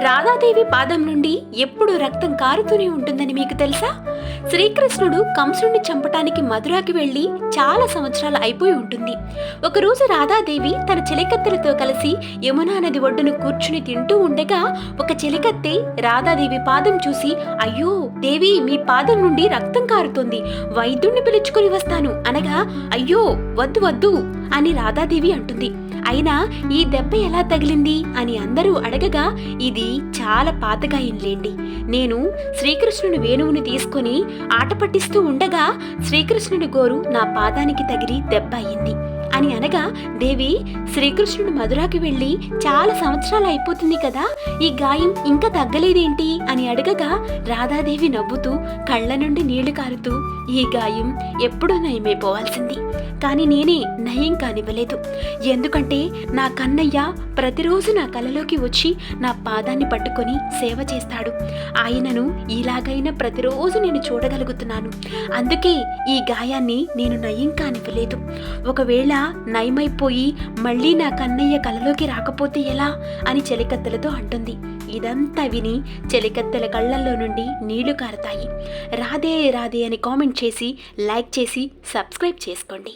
రాధాదేవి పాదం నుండి ఎప్పుడు రక్తం కారుతూనే ఉంటుందని మీకు తెలుసా? శ్రీకృష్ణుడు కంసుడిని చంపటానికి మధురాకి వెళ్లి చాలా సంవత్సరాలు అయిపోయి ఉంటుంది. ఒకరోజు రాధాదేవి తన చెలికత్తెలతో కలిసి యమునా నది ఒడ్డును కూర్చుని తింటూ ఉండగా ఒక చెలికత్తె రాధాదేవి పాదం చూసి, అయ్యో దేవి, మీ పాదం నుండి రక్తం కారుతోంది, వైద్యుణ్ణి పిలుచుకుని వస్తాను అనగా, అయ్యో వద్దు వద్దు అని రాధాదేవి అంటుంది. అయినా ఈ దెబ్బ ఎలా తగిలింది అని అందరూ అడగగా, ఇది చాలా పాతగాయంలేండి. నేను శ్రీకృష్ణుని వేణువుని తీసుకుని ఆట పట్టిస్తూ ఉండగా శ్రీకృష్ణుని గోరు నా పాదానికి తగిలి దెబ్బ అయింది అని అనగా, దేవి, శ్రీకృష్ణుడు మధురాకి వెళ్ళి చాలా సంవత్సరాలు అయిపోతుంది కదా, ఈ గాయం ఇంకా తగ్గలేదేంటి అని అడగగా రాధాదేవి నవ్వుతూ కళ్ళ నుండి నీళ్లు కారుతూ, ఈ గాయం ఎప్పుడూ నయమైపోవాల్సింది, కానీ నేనే నయం కానివ్వలేదు. ఎందుకంటే నా కన్నయ్య ప్రతిరోజు నా కలలోకి వచ్చి నా పాదాన్ని పట్టుకొని సేవ చేస్తాడు. ఆయనను ఇలాగైనా ప్రతిరోజు నేను చూడగలుగుతున్నాను. అందుకే ఈ గాయాన్ని నేను నయం కానివ్వలేదు. ఒకవేళ నయమైపోయి మళ్ళీ నా కన్నయ్య కలలోకి రాకపోతే ఎలా అని చెలికత్తెలతో అంటుంది. ఇదంతా విని చెలికత్తెల కళ్ళల్లో నుండి నీళ్లు కారుతాయి. రాధే రాధే అని కామెంట్ చేసి, లైక్ చేసి, సబ్స్క్రైబ్ చేసుకోండి.